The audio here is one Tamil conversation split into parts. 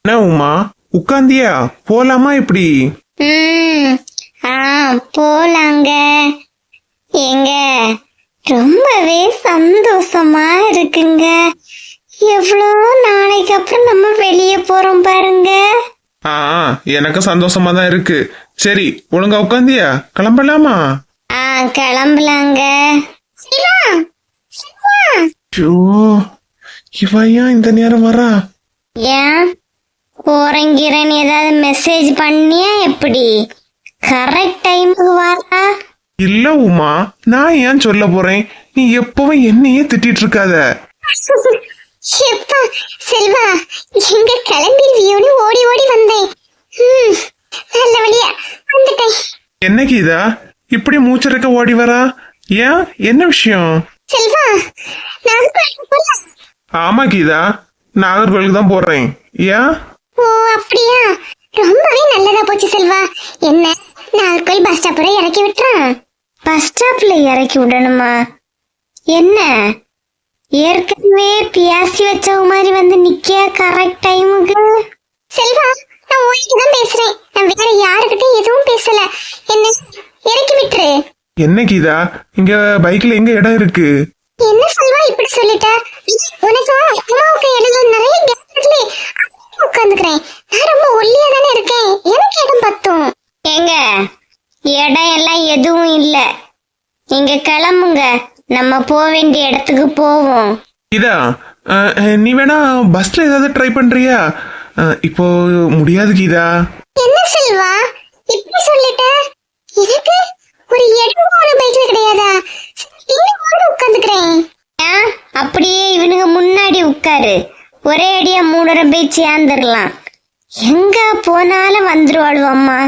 என்ன உமா உட்காந்தியா? போலாமா? இப்படி போலாங்க. எங்க ரொம்பவே சந்தோஷமா இருக்குங்க. எவ்வளோ நாளைக்கு அப்புறம் நம்ம வெளியே போறோம் பாருங்க. எனக்கு சந்தோஷமா தான் இருக்கு. சரி, ஒழுங்கா உட்காந்தியா? கிளம்பலாமா? கிளம்பலாங்க. இவையா இந்த நேரம் வரா? ஏன் போறேங்கிறேன்னு ஏதாவது மெசேஜ் பண்ணியா? எப்படி கரெக்ட் டைமுக்கு வரா? இல்ல உமா, நான் ஏன் சொல்ல போறேன்? நீ எப்பவும் என்னையே திட்டிட்டு இருக்காத. செல்வா, எங்க கிளம்பிடுவியோன்னு ஓடி ஓடி வந்தேன். நல்ல வழியா வந்துட்டேன். என்ன கீதா இப்படி மூச்சரைக்க ஓடி வரா? ஏன், என்ன விஷயம்? செல்வா, நாகர்கோயிலுக்கு போலாம். ஆமா கீதா, நாகர்கோயிலுக்கு தான் போறேன். ஏன்? ஓ அப்படியா, ரொம்பவே நல்லதா போச்சு செல்வா. என்ன, நாகர்கோயில் பஸ் ஸ்டாப்ல இறக்கி விட்டுறான்? பஸ் ஸ்டாப்ல இறக்கி விடணுமா? என்ன ஏற்கனவே பியாசி வச்ச மாதிரி வந்து நிக்கியா கரெக்ட் டைமுக்கு? செல்வா, நான் ஓடிட்டு தான் பேசுறேன். நான் வேற யாருக்கிட்டையும் எதுவும் பேசல. என்ன இறக்கி விட்டுரு. என்ன கீதா, இங்க பைக்ல எங்க இடம் இருக்கு? என்ன செல்வா இப்படி சொல்லிட்ட? உனக்கும் அம்மாவுக்கு இடையில நிறைய கேப் இருக்குல்ல, உட்காந்துக்கிறேன். நான் ரொம்ப ஒல்லியா தானே இருக்கேன், எனக்கு இடம் பத்தும். ஏங்க, இடம் எல்லாம் எதுவும் இல்ல. நீங்க கிளம்புங்க, நம்ம போக வேண்டிய இடத்துக்கு போவோம். கீதா, நீ வேணா பஸ்ல ஏதாவது ட்ரை பண்றியா? இப்போ முடியாது கீதா. என்ன செல்வா இப்படி சொல்லிட்ட? எனக்கு ஒரு இடம் போன பைக்ல கிடையாதா? உட்காந்துக்கிறேன். அப்படியே இவனுங்க முன்னாடி உட்காரு, ஒரே அடியா 3 போய் சேர்ந்துடலாம். எங்க போனாலும் வந்துருவாಳು அம்மா.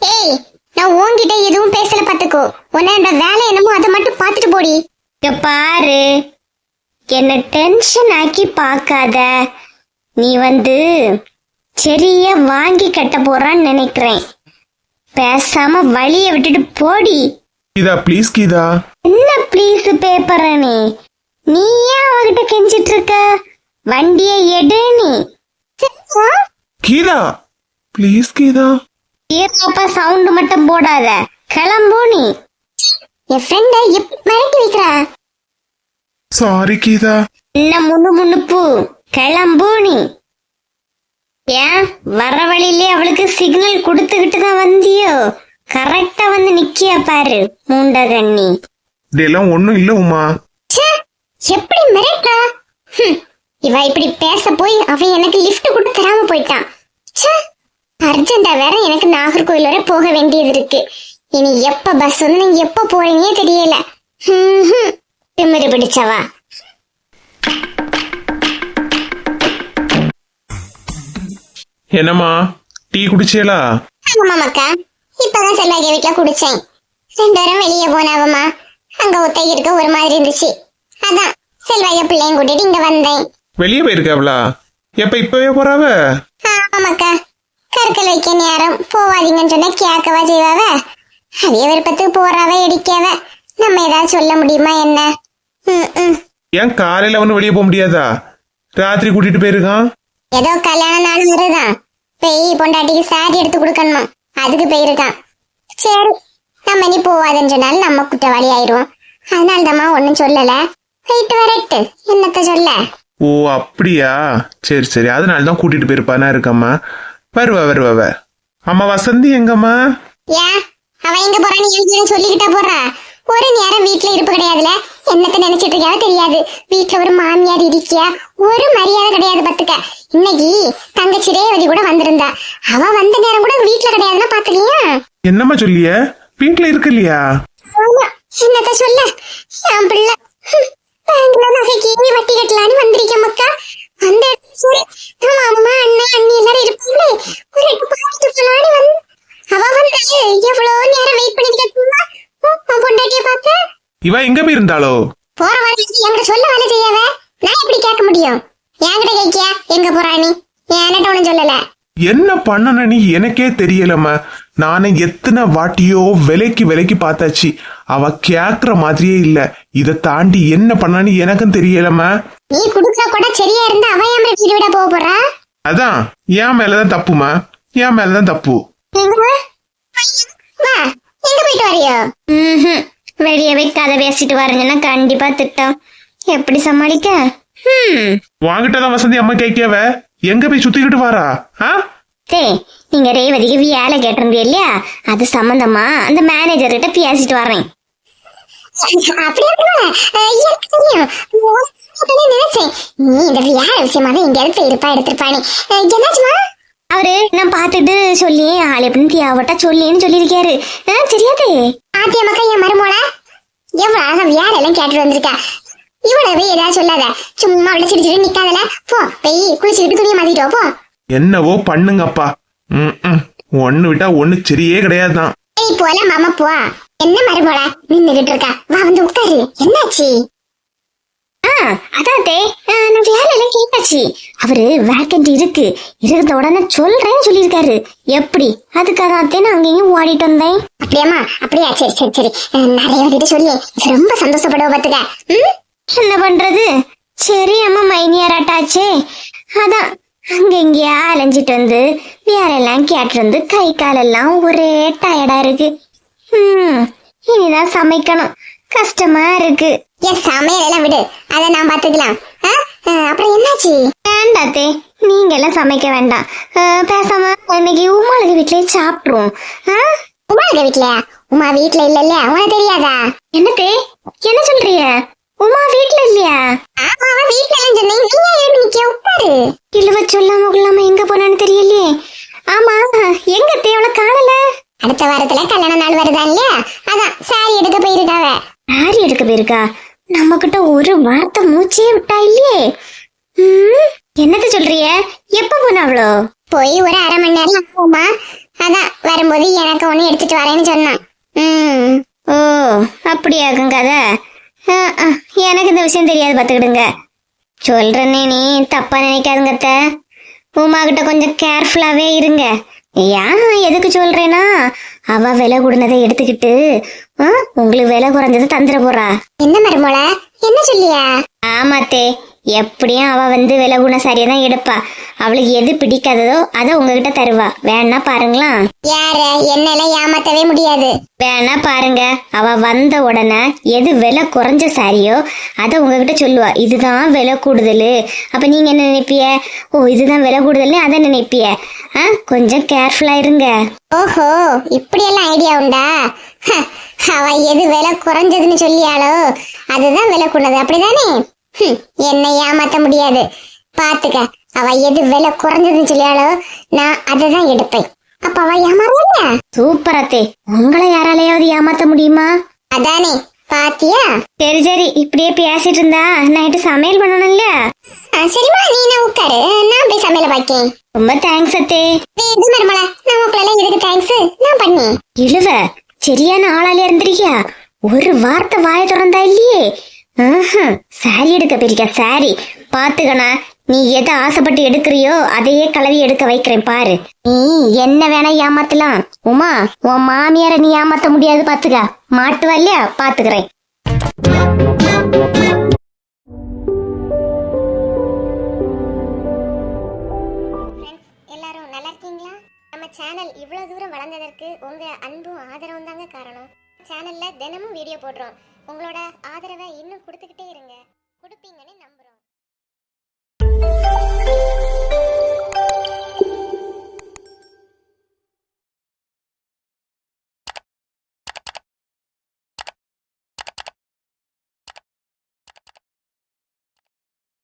ஏய், நான் உன்கிட்ட எதுவும் பேசல பாத்துக்கோ. உன்னோட வேலை என்னமோ அதை மட்டும் பாத்துட்டு போடி. இங்க பாரு, என்ன டென்ஷன் ஆக்கி பாக்காத. நீ வந்து செரிய வாங்கி கட்ட போறான்னு நினைக்கிறேன். பேசாம வழிய விட்டுட்டு போடி. கீதா ப்ளீஸ் கீதா. என்ன ப்ளீஸ் பேப்பர்? நீ ஏன் அவகிட்ட கெஞ்சிட்டு இருக்க? வண்டியை எடு நீ. கீதா ப்ளீஸ் கீதா. ஏப்பா சவுண்ட் மட்டும் போடாத, கிளம்பு நீ. என் ஃப்ரெண்ட மிரட்டி வைக்கிற. சாரி கீதா. என்ன முன்னுப்பு, கிளம்பு நீ. ஏன் வர வழியிலே அவளுக்கு சிக்னல் கொடுத்துக்கிட்டு தான் வந்தியோ? கரெக்டா வந்து நிக்கியா பாரு மூண்டகண்ணி. இதெல்லாம் ஒண்ணும் இல்ல உமா. எப்படி மிரட்டா? இவ இப்படி பேச போய் அவன் எனக்கு லிஃப்ட் கூட தராம போயிட்டான். அர்ஜென்டா வேற எனக்கு நாகர்கோயில் வரை போக வேண்டியது இருக்கு. இனி எப்ப பஸ் வந்து நீங்க எப்ப போறீங்க தெரியல. திமிரு பிடிச்சவா. என்னம்மா, டீ குடிச்சேலா? ஆமாமாக்கா, இப்பதான் செல்வாக்கி வீட்டுல குடிச்சேன். 2 வாரம் வெளியே போனாவம்மா. அங்க ஒத்தைக்கு இருக்க ஒரு மாதிரி இருந்துச்சு. அதான் செல்வாய பிள்ளையும் கூட்டிட்டு இங்க வந்தேன். வெளியே போயிருக்காவளா? எப்ப இப்பவே போறாவ? ஆமாக்கா, கற்கள் வைக்க நேரம் போவாதீங்கன்னு சொன்னா கேட்கவா செய்வாவ? அதே விருப்பத்துக்கு போறாவ இடிக்காவ. நம்ம ஏதாவது சொல்ல முடியுமா என்ன? ஏன் காலையில அவனு வெளியே போக முடியாதா? ராத்திரி கூட்டிட்டு போயிருக்கான். ஏதோ கல்யாண நாள் வருதான், பெய் பொண்டாட்டிக்கு சாரி எடுத்து கொடுக்கணும், அதுக்கு போயிருக்கான். சரி, நம்ம இனி போவாதுன்னு சொன்னாலும் நம்ம குற்றவாளி ஆயிடுவோம். அதனால தாம்மா ஒன்னும் சொல்லல. போயிட்டு வரட்டு, என்னத்த சொல்ல. ஓ அப்படியா, சரி சரி, அதனாலதான் கூட்டிட்டு போயிருப்பானா இருக்கம்மா. வருவ. அம்மா வசந்தி எங்கம்மா? ஏன் அவ எங்க போறான்னு சொல்லிக்கிட்டா போறா? ஒரு நேரம் வீட்டுல இருப்பு கிடையாதுல. என்னத்த நினைச்சிட்டு இருக்காவ தெரியாது. வீட்டுல ஒரு மாமியார் இருக்கியா, ஒரு மரியாதை கிடையாது பத்துக்க. இன்னைக்கு தங்கச்சி ரேவதி கூட வந்திருந்தா. அவ வந்த நேரம் கூட வீட்டுல கிடையாதுன்னா பாத்துக்கியா? என்னம்மா சொல்லிய, வீட்டுல இருக்கு இல்லையா? என்னத்த சொல்ல, என் பிள்ளை பேங்க்ல நகைக்கு வட்டி கட்டலான்னு வந்திருக்க மக்கா. அந்த சரி, நம்ம அம்மா அண்ணன் அண்ணி எல்லாரும் இருப்பாங்களே, ஒரு எட்டு பாத்துட்டு போலான்னு வந்து அவ வந்து எவ்வளவு நேரம் வெயிட் பண்ணிருக்கா. பொண்டாட்டிய பார்த்து இவ எங்க போய் இருந்தாளோ? போற வழி என்கிட்ட சொல்ல வேலை செய்யாவ. நான் எப்படி கேட்க முடியும்? என்கிட்ட கேக்கியா எங்க போறானி? என்கிட்ட ஒண்ணும் சொல்லல. என்ன பண்ணன நீ எனக்கே தெரியலம்மா. நானே எத்தனை வாட்டியோ விலைக்கு பார்த்தாச்சு, அவ கேக்குற மாதிரியே இல்ல. இத தாண்டி என்ன பண்ணான்னு எனக்கும் தெரியலம்மா. நீ குடுக்கற கூட சரியா இருந்தா அவ ஏன் விட போக போறா? அதான் என் மேலதான் தப்புமா, என் மேலதான் தப்பு. எங்க வா, எங்க போயிட்டு வரையோ? வெளியே போய் கதை பேசிட்டு வரேன்னா கண்டிப்பா திட்டம். எப்படி சமாளிக்க? வாங்கிட்டதான் வசந்தி அம்மா கேட்கவ, எங்க போய் சுத்திக்கிட்டு வாரா? நீங்க ரேவதிக்கு வேலை கேட்டிருந்தீங்க இல்லையா, அது சம்பந்தமா அந்த மேனேஜர் கிட்ட பேசிட்டு வரேன். நினைச்சேன் நீ இந்த வேலை விஷயமா தான் எங்கேயாவது போயிருப்பா, எடுத்திருப்பானே. என்னாச்சுமா? அவரு நான் பாத்துட்டு சொல்லி ஆள் எப்படின்னு தியாவட்டா சொல்லின்னு சொல்லியிருக்காரு. தெரியாது ஆத்தியமாக்கா என் மருமோள எவ்வளவு அழகா வேலை எல்லாம் கேட்டுட்டு வந்திருக்கா. இவ்வளவு போய் ஏதாவது சொல்லாத, சும்மா அவளை சிரிச்சுட்டு நிக்காதல. போ போய் குளிச்சுக்கிட்டு துணியை மாத்திட்டு போ. என்னவோ பண்ணுங்கப்பா. ஒண்ணு விட்டா ஒண்ணு சரியே கிடையாதுதான். போல மாமா போ. என்ன மருமோள நின்னுகிட்டு இருக்கா, வா வந்து உட்காரு. என்னாச்சு? அதாத்தே நான் வேலை எல்லாம் கேட்டாச்சு. அவரு வேக்கன்ட் இருக்கு, இருந்த உடனே சொல்றேன்னு சொல்லியிருக்காரு. எப்படி? அதுக்காக நான் அங்கேயும் ஓடிட்டு வந்தேன். அப்படியாமா? அப்படியா? சரி சரி சரி, நிறைய வந்துட்டு சொல்லி ரொம்ப சந்தோஷப்படுவ பாத்துக்க. என்ன பண்றது, சரி அம்மா மைனியாராட்டாச்சே. அதான் அங்க இங்கேயா அலைஞ்சிட்டு வந்து வேற எல்லாம் கேட்டு வந்து கை காலெல்லாம் ஒரே டயர்டா இருக்கு. இனிதான் சமைக்கணும், கஷ்டமா இருக்கு. என் சமையலெல்லாம் விடு, அதை நான் பாத்துக்கலாம். அப்புறம் என்னாச்சு? வேண்டாத்தே, நீங்க எல்லாம் சமைக்க வேண்டாம். பேசாம இன்னைக்கு உமாளுக்கு வீட்லயே சாப்பிட்டுருவோம். உமாளுக்கு வீட்லயா? உமா வீட்ல இல்ல இல்லையா, உனக்கு தெரியாதா? என்னத்தே என்ன சொல்றீங்க? உமா வீட்ல இல்லையா? வீட்ல எல்லாம் சொன்னீங்க, நீங்க எழுப்பி நிக்க உட்காரு. இழுவ சொல்லாம கொள்ளாம எங்க போனான்னு தெரியலையே. ஆமா, எங்க தேவளை காணல. அடுத்த வாரத்துல கல்யாண நாள் வருதா இல்லையா, அதான் சாரி எடுக்க போயிருக்காவ. சாரி எடுக்க போயிருக்கா? நம்ம கிட்ட ஒரு வார்த்தை மூச்சே விட்டா இல்லையே. என்னத்த சொல்றிய? எப்ப போனாவளோ? போய் ஒரு அரை மணி நேரம் ஆகுமா. அதான் வரும்போது எனக்கு ஒண்ணு எடுத்துட்டு வரேன்னு சொன்னான். ஓ அப்படியாக்கும் கதை. எனக்கு இந்த விஷயம் தெரியாது பாத்துக்கிடுங்க. சொல்றேன்னே நீ தப்பா நினைக்காதுங்கத்த. உமா கிட்ட கொஞ்சம் கேர்ஃபுல்லாவே இருங்க. ஏன் எதுக்கு சொல்றேன்னா, அவ விலை கூடுனதை எடுத்துக்கிட்டு உங்களுக்கு விலை குறைஞ்சதை தந்துட போறா. என்ன மருமோள என்ன சொல்லியா? ஆமாத்தே, எப்படியும் அவ வந்து விலை குண சரியாதான் எடுப்பா. அவளுக்கு எது பிடிக்காததோ அதை உங்ககிட்ட தருவா. வேணா பாருங்களா? யார என்னால ஏமாத்தவே முடியாது. வேணா பாருங்க, அவ வந்த உடனே எது விலை குறைஞ்ச சாரியோ அதை உங்ககிட்ட சொல்லுவா. இதுதான் விலை கூடுதல். அப்ப நீங்க என்ன நினைப்பிய? ஓ இதுதான் விலை கூடுதல்னு அதை நினைப்பிய. கொஞ்சம் கேர்ஃபுல்லா இருங்க. ஓஹோ, இப்படி எல்லாம் ஐடியா உண்டா? அவ எது விலை குறைஞ்சதுன்னு சொல்லியாலோ அதுதான் விலை கூடது, அப்படிதானே? என்னை ஏமாத்த முடியாது பாத்துக்க. அவ எது விலை குறைஞ்சதுன்னு சொல்லியாலோ நான் அதைதான் எடுப்பேன். அப்ப அவ ஏமாறுவா? சூப்பரத்தே, உங்களை யாராலையாவது ஏமாத்த முடியுமா? அதானே, பாத்தியா? சரி சரி, இப்படியே பேசிட்டு இருந்தா நைட்டு சமையல் பண்ணணும் இல்ல? சரிமா, நீ நான் உட்காரு, நான் போய் சமையல பாக்கேன். ரொம்ப தேங்க்ஸ் அத்தே. மருமலா, நான் உங்களை எதுக்கு தேங்க்ஸ்? நான் பண்ணி இழுவ சரியான ஆளாலே இருந்திருக்கியா? ஒரு வார்த்தை வாய திறந்தா இல்லையே. சாரி எடுக்க போயிருக்க. சாரி பாத்துக்கணா, நீ எதை ஆசைப்பட்டு எடுக்கிறியோ அதையே கலவி எடுக்க வைக்கிறேன் பாரு. நீ என்ன வேணா ஏமாத்தலாம். உமா, உன் மாமியார நீ ஏமாத்த முடியாது பாத்துக்க. மாட்டுவா இல்லையா? பாத்துக்கிறேன். எல்லாரும் நல்லா இருக்கீங்களா? நம்ம சேனல் இவ்வளவு தூரம் வளர்ந்ததற்கு உங்க அன்பும் ஆதரவும் தாங்க காரணம். சேனல்ல தினமும் வீடியோ போடுறோம். உங்களோட ஆதரவை இன்னும் கொடுத்துக்கிட்டே இருங்க. கொடுப்பீங்கன்னு நம்புறோம்.